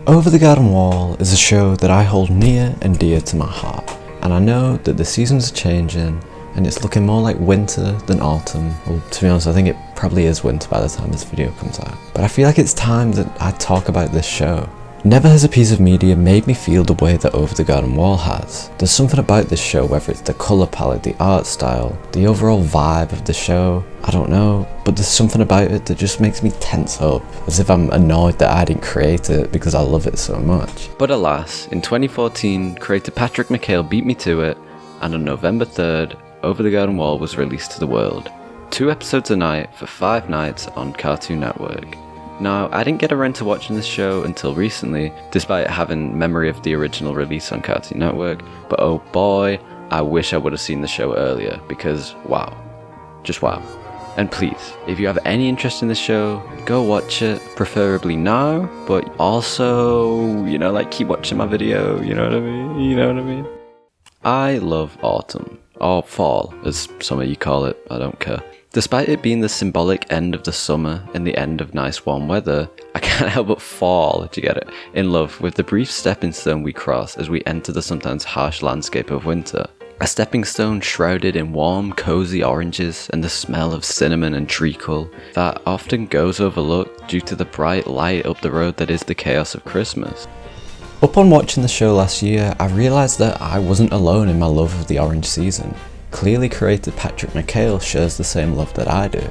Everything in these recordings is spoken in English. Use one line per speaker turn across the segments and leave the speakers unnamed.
Over the Garden Wall is a show that I hold near and dear to my heart, and I know that the seasons are changing and it's looking more like winter than autumn. Well, to be honest, I think it probably is winter by the time this video comes out. But I feel like it's time that I talk about this show. Never has a piece of media made me feel the way that Over the Garden Wall has. There's something about this show, whether it's the colour palette, the art style, the overall vibe of the show, I don't know, but there's something about it that just makes me tense up, as if I'm annoyed that I didn't create it because I love it so much. But alas, in 2014, creator Patrick McHale beat me to it, and on November 3rd, Over the Garden Wall was released to the world. 2 episodes a night for 5 nights on Cartoon Network. Now, I didn't get around to watching this show until recently, despite having memory of the original release on Cartoon Network, but oh boy, I wish I would have seen the show earlier, because wow. Just wow. And please, if you have any interest in the show, go watch it, preferably now, but also, keep watching my video, you know what I mean? I love autumn, or fall, as some of you call it, I don't care. Despite it being the symbolic end of the summer and the end of nice warm weather, I can't help but fall, do you get it, in love with the brief stepping stone we cross as we enter the sometimes harsh landscape of winter. A stepping stone shrouded in warm, cozy oranges and the smell of cinnamon and treacle that often goes overlooked due to the bright light up the road that is the chaos of Christmas. Upon watching the show last year, I realised that I wasn't alone in my love of the orange season. Clearly creator Patrick McHale shares the same love that I do.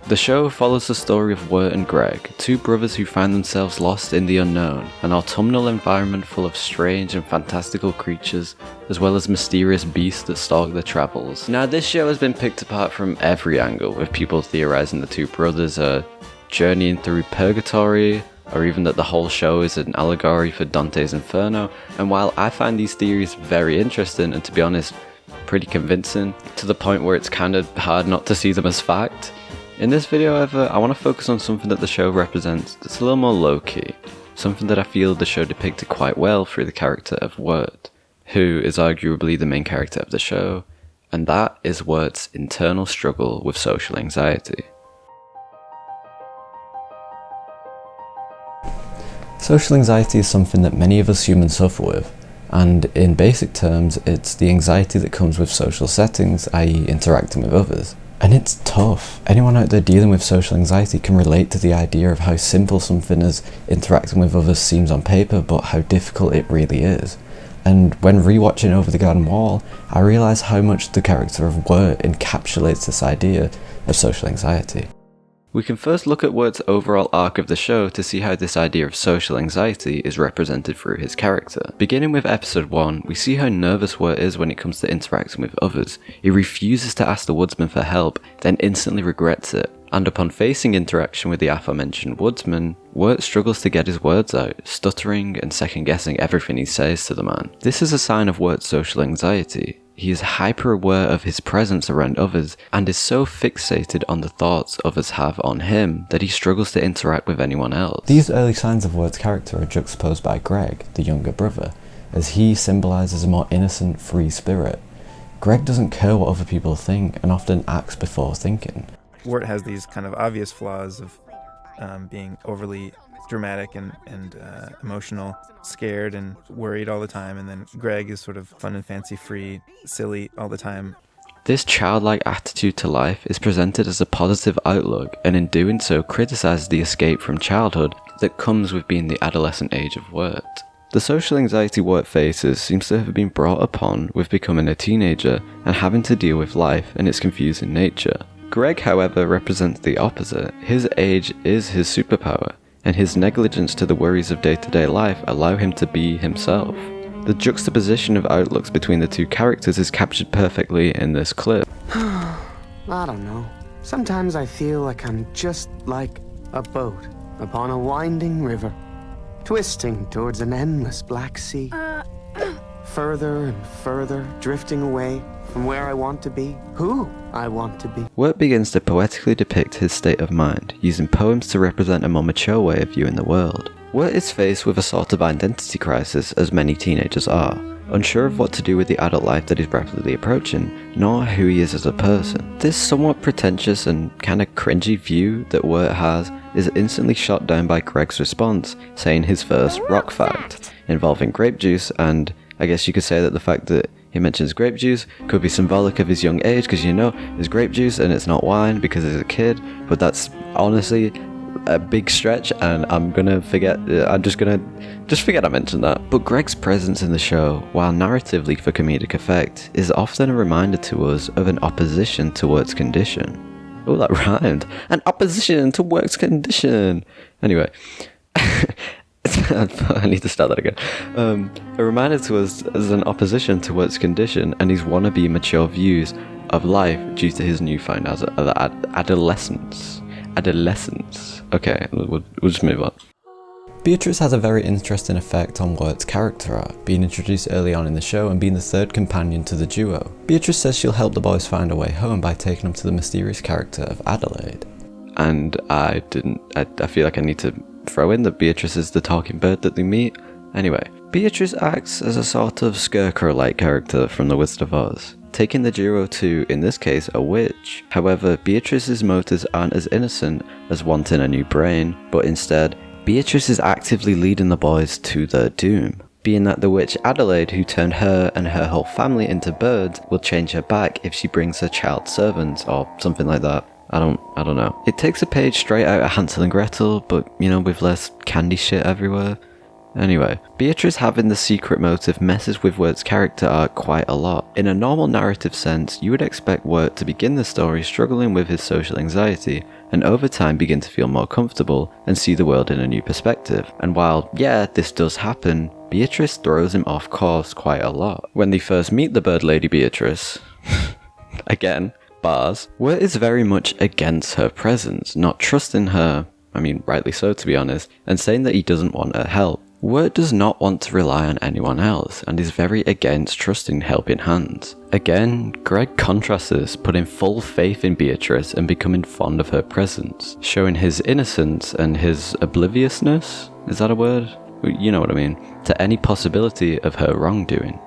The show follows the story of Wirt and Greg, 2 brothers who find themselves lost in the unknown, an autumnal environment full of strange and fantastical creatures, as well as mysterious beasts that stalk their travels. Now, this show has been picked apart from every angle, with people theorising the 2 brothers are journeying through purgatory, or even that the whole show is an allegory for Dante's Inferno, and while I find these theories very interesting and, to be honest, pretty convincing, to the point where it's kind of hard not to see them as fact, in this video, however, I want to focus on something that the show represents that's a little more low-key, something that I feel the show depicted quite well through the character of Wirt, who is arguably the main character of the show, and that is Wirt's internal struggle with social anxiety. Social anxiety is something that many of us humans suffer with, and in basic terms, it's the anxiety that comes with social settings, i.e. interacting with others. And it's tough. Anyone out there dealing with social anxiety can relate to the idea of how simple something as interacting with others seems on paper, but how difficult it really is. And when rewatching Over the Garden Wall, I realised how much the character of Wirt encapsulates this idea of social anxiety. We can first look at Wirt's overall arc of the show to see how this idea of social anxiety is represented through his character. Beginning with episode 1, we see how nervous Wirt is when it comes to interacting with others. He refuses to ask the woodsman for help, then instantly regrets it. And upon facing interaction with the aforementioned woodsman, Wirt struggles to get his words out, stuttering and second-guessing everything he says to the man. This is a sign of Wirt's social anxiety. He is hyper-aware of his presence around others and is so fixated on the thoughts others have on him that he struggles to interact with anyone else. These early signs of Wirt's character are juxtaposed by Greg, the younger brother, as he symbolises a more innocent, free spirit. Greg doesn't care what other people think and often acts before thinking.
Wirt has these kind of obvious flaws of being overly dramatic and emotional, scared and worried all the time, and then Greg is sort of fun and fancy free, silly all the time.
This childlike attitude to life is presented as a positive outlook, and in doing so criticises the escape from childhood that comes with being the adolescent age of Wirt. The social anxiety Wirt faces seems to have been brought upon with becoming a teenager and having to deal with life and its confusing nature. Greg, however, represents the opposite. His age is his superpower, and his negligence to the worries of day-to-day life allow him to be himself. The juxtaposition of outlooks between the 2 characters is captured perfectly in this clip.
I don't know. Sometimes I feel like I'm just like a boat upon a winding river, twisting towards an endless black sea. Further and further, drifting away from where I want to be, who I want to be.
Wirt begins to poetically depict his state of mind, using poems to represent a more mature way of viewing the world. Wirt is faced with a sort of identity crisis, as many teenagers are. unsure of what to do with the adult life that is rapidly approaching, nor who he is as a person. This somewhat pretentious and kinda cringy view that Wirt has is instantly shot down by Greg's response, saying his first rock fact, involving grape juice, and I guess you could say that the fact that he mentions grape juice could be symbolic of his young age, because it's grape juice and it's not wine because he's a kid, but that's honestly a big stretch, and I'm just forget I mentioned that. But Greg's presence in the show, while narratively for comedic effect, is often a reminder to us of an opposition to Wirt's condition. Oh, that rhymed. An opposition to Wirt's condition. Anyway. I need to start that again. A reminder to us as an opposition to Wirt's condition and his wannabe mature views of life due to his newfound adolescence. Okay, we'll just move on. Beatrice has a very interesting effect on Wirt's character arc, being introduced early on in the show and being the third companion to the duo. Beatrice says she'll help the boys find a way home by taking them to the mysterious character of Adelaide. And I feel like I need to throw in that Beatrice is the talking bird that they meet. Anyway, Beatrice acts as a sort of scarecrow-like character from The Wizard of Oz, taking the duo to, in this case, a witch. However, Beatrice's motives aren't as innocent as wanting a new brain, but instead, Beatrice is actively leading the boys to their doom, being that the witch Adelaide, who turned her and her whole family into birds, will change her back if she brings her child servants, or something like that. I don't know. It takes a page straight out of Hansel and Gretel, but, with less candy shit everywhere. Anyway, Beatrice having the secret motive messes with Wirt's character arc quite a lot. In a normal narrative sense, you would expect Wirt to begin the story struggling with his social anxiety, and over time begin to feel more comfortable and see the world in a new perspective. And while, this does happen, Beatrice throws him off course quite a lot. When they first meet the bird lady Beatrice, again, bars, Wirt is very much against her presence, not trusting her, rightly so to be honest, and saying that he doesn't want her help. Wirt does not want to rely on anyone else, and is very against trusting helping hands. Again, Greg contrasts this, putting full faith in Beatrice and becoming fond of her presence, showing his innocence and his obliviousness, is that a word? You know what I mean, to any possibility of her wrongdoing.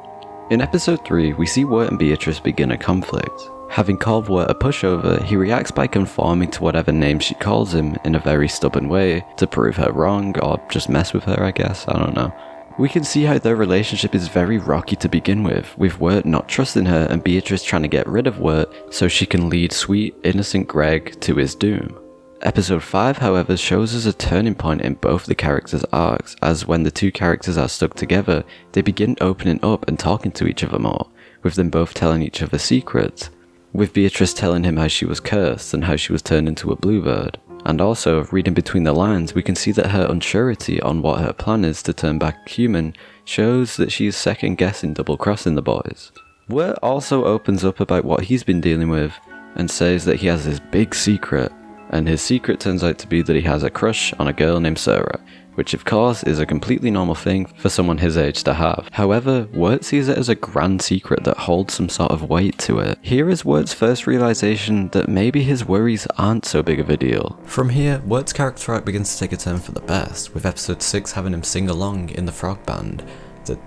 In episode 3, we see Wirt and Beatrice begin a conflict. Having called Wirt a pushover, he reacts by conforming to whatever name she calls him in a very stubborn way to prove her wrong, or just mess with her, I guess, I don't know. We can see how their relationship is very rocky to begin with Wirt not trusting her and Beatrice trying to get rid of Wirt so she can lead sweet, innocent Greg to his doom. Episode 5, however, shows us a turning point in both the characters' arcs, as when the two characters are stuck together, they begin opening up and talking to each other more, with them both telling each other secrets. With Beatrice telling him how she was cursed and how she was turned into a bluebird. And also, reading between the lines, we can see that her unsurety on what her plan is to turn back human shows that she is second-guessing double-crossing the boys. Wirt also opens up about what he's been dealing with and says that he has this big secret, and his secret turns out to be that he has a crush on a girl named Sarah, which of course is a completely normal thing for someone his age to have. However, Wirt sees it as a grand secret that holds some sort of weight to it. Here is Wirt's first realization that maybe his worries aren't so big of a deal. From here, Wirt's character arc begins to take a turn for the best, with episode 6 having him sing along in the frog band.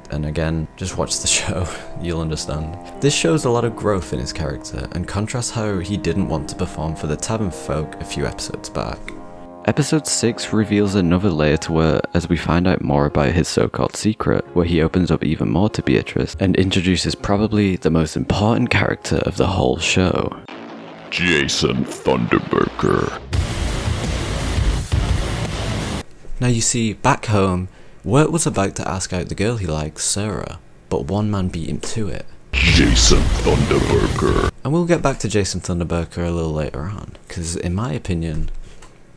And again, just watch the show, you'll understand. This shows a lot of growth in his character, and contrasts how he didn't want to perform for the tavern folk a few episodes back. Episode 6 reveals another layer to Wirt as we find out more about his so-called secret, where he opens up even more to Beatrice and introduces probably the most important character of the whole show.
Jason Thunderburger.
Now you see, back home, Wirt was about to ask out the girl he likes, Sarah, but one man beat him to it.
Jason Thunderburger.
And we'll get back to Jason Thunderburger a little later on, because in my opinion,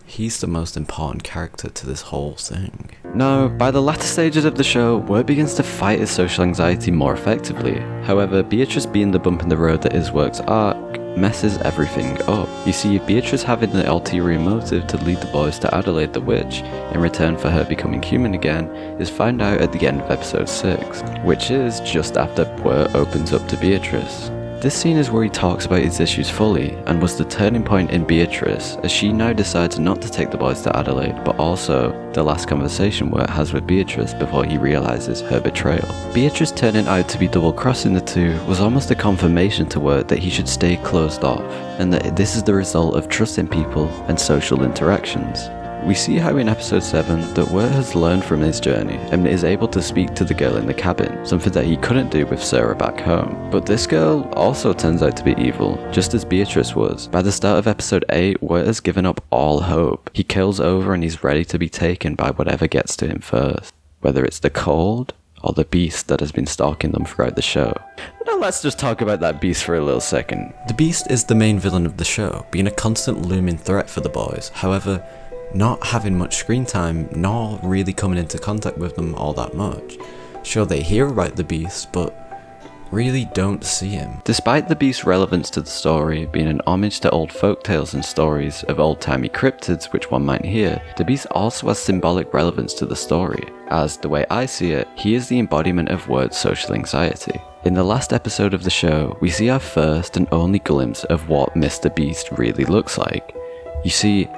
he's the most important character to this whole thing. Now, by the latter stages of the show, Wirt begins to fight his social anxiety more effectively. However, Beatrice being the bump in the road that is Wirt's arc messes everything up. You see, Beatrice having the ulterior motive to lead the boys to Adelaide the witch, in return for her becoming human again, is found out at the end of episode 6, which is just after Wirt opens up to Beatrice. This scene is where he talks about his issues fully, and was the turning point in Beatrice, as she now decides not to take the boys to Adelaide, but also the last conversation Wirt has with Beatrice before he realises her betrayal. Beatrice turning out to be double-crossing the two was almost a confirmation to Wirt that he should stay closed off, and that this is the result of trusting people and social interactions. We see how in episode 7 that Wirt has learned from his journey and is able to speak to the girl in the cabin, something that he couldn't do with Sarah back home. But this girl also turns out to be evil, just as Beatrice was. By the start of episode 8, Wirt has given up all hope. He kills over and he's ready to be taken by whatever gets to him first, whether it's the cold or the beast that has been stalking them throughout the show. Now let's just talk about that beast for a little second. The beast is the main villain of the show, being a constant looming threat for the boys. However, not having much screen time, nor really coming into contact with them all that much. Sure, they hear about the beast, but really don't see him. Despite the beast's relevance to the story being an homage to old folktales and stories of old-timey cryptids which one might hear, the beast also has symbolic relevance to the story, as, the way I see it, he is the embodiment of Wirt's social anxiety. In the last episode of the show, we see our first and only glimpse of what Mr. Beast really looks like. You see,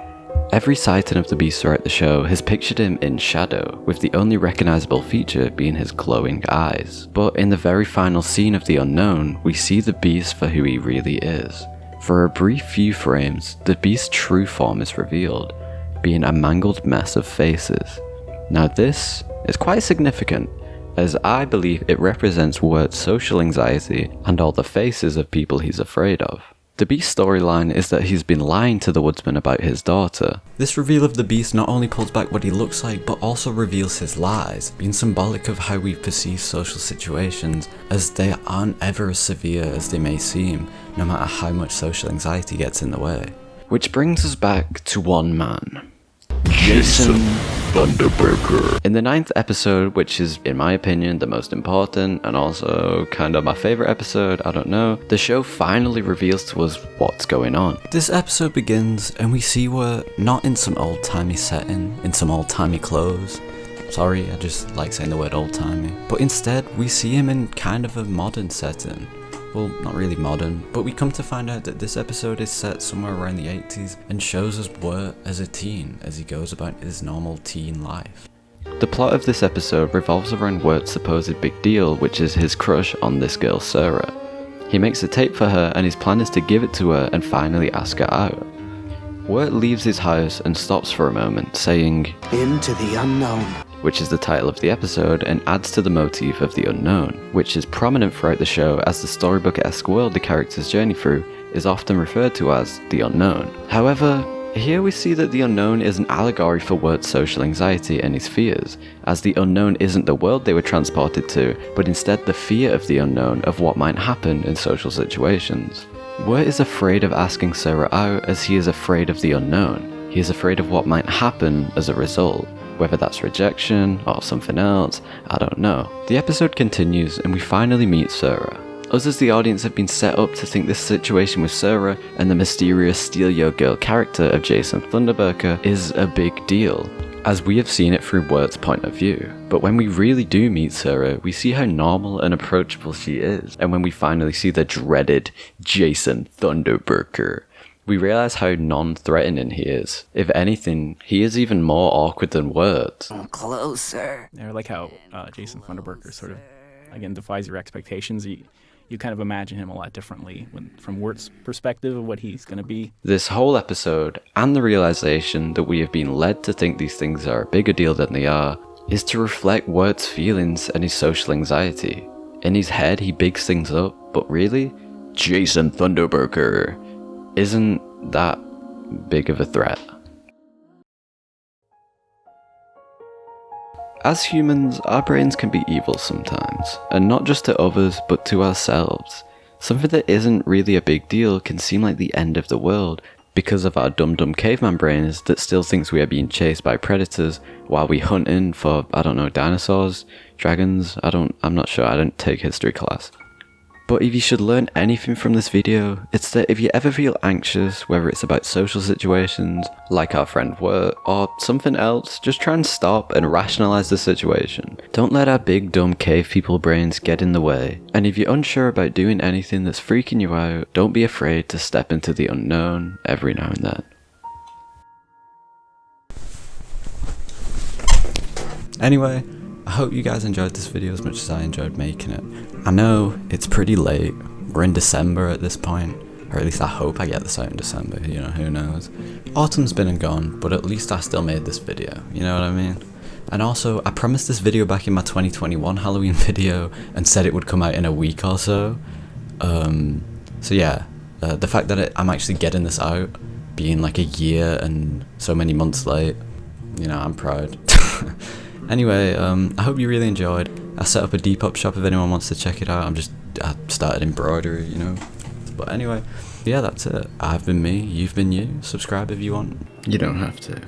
every sighting of the beast throughout the show has pictured him in shadow, with the only recognisable feature being his glowing eyes. But in the very final scene of The Unknown, we see the beast for who he really is. For a brief few frames, the beast's true form is revealed, being a mangled mess of faces. Now this is quite significant, as I believe it represents Wirt's social anxiety and all the faces of people he's afraid of. The Beast's storyline is that he's been lying to the woodsman about his daughter. This reveal of the Beast not only pulls back what he looks like, but also reveals his lies, being symbolic of how we perceive social situations, as they aren't ever as severe as they may seem, no matter how much social anxiety gets in the way. Which brings us back to one man.
Jason Thunderburger.
In the 9th episode, which is, in my opinion, the most important and also kind of my favourite episode, I don't know, the show finally reveals to us what's going on. This episode begins and we see Wirt not in some old-timey setting, in some old-timey clothes. Sorry, I just like saying the word old-timey. But instead, we see him in kind of a modern setting. Well, not really modern, but we come to find out that this episode is set somewhere around the 80s and shows us Wirt as a teen as he goes about his normal teen life. The plot of this episode revolves around Wirt's supposed big deal, which is his crush on this girl Sarah. He makes a tape for her and his plan is to give it to her and finally ask her out. Wirt leaves his house and stops for a moment, saying,
"Into the unknown,"
which is the title of the episode and adds to the motif of the unknown, which is prominent throughout the show as the storybook-esque world the characters journey through is often referred to as the unknown. However, here we see that the unknown is an allegory for Wirt's social anxiety and his fears, as the unknown isn't the world they were transported to, but instead the fear of the unknown of what might happen in social situations. Wirt is afraid of asking Sarah out as he is afraid of the unknown. He is afraid of what might happen as a result. Whether that's rejection or something else, I don't know. The episode continues and we finally meet Sarah. Us as the audience have been set up to think this situation with Sarah and the mysterious Steal Your Girl character of Jason Thunderburger is a big deal, as we have seen it through Wirt's point of view. But when we really do meet Sarah, we see how normal and approachable she is, and when we finally see the dreaded Jason Thunderburger, we realise how non-threatening he is. If anything, he is even more awkward than Wirt.
Closer.
I like how Jason Thunderburger sort of, again, defies your expectations. You kind of imagine him a lot differently from Wirt's perspective of what he's going to be.
This whole episode, and the realisation that we have been led to think these things are a bigger deal than they are, is to reflect Wirt's feelings and his social anxiety. In his head, he bigs things up, but really, Jason Thunderburger isn't that big of a threat. As humans, our brains can be evil sometimes, and not just to others, but to ourselves. Something that isn't really a big deal can seem like the end of the world because of our dumb caveman brains that still thinks we are being chased by predators while we hunting for, I don't know, dinosaurs, dragons, I'm not sure, I didn't take history class. But if you should learn anything from this video, it's that if you ever feel anxious, whether it's about social situations, like our friend Wirt, or something else, just try and stop and rationalize the situation. Don't let our big dumb cave people brains get in the way. And if you're unsure about doing anything that's freaking you out, don't be afraid to step into the unknown every now and then. Anyway, I hope you guys enjoyed this video as much as I enjoyed making it. I know it's pretty late, we're in December at this point, or at least I hope I get this out in December, you know, who knows. Autumn's been and gone, but at least I still made this video, you know what I mean? And also, I promised this video back in my 2021 Halloween video and said it would come out in a week or so. So yeah, the fact that I'm actually getting this out, being like a year and so many months late, you know, I'm proud. Anyway, I hope you really enjoyed. I set up a Depop shop if anyone wants to check it out. I started embroidery, you know. But anyway, yeah, that's it. I've been me, you've been you. Subscribe if you want. You don't have to.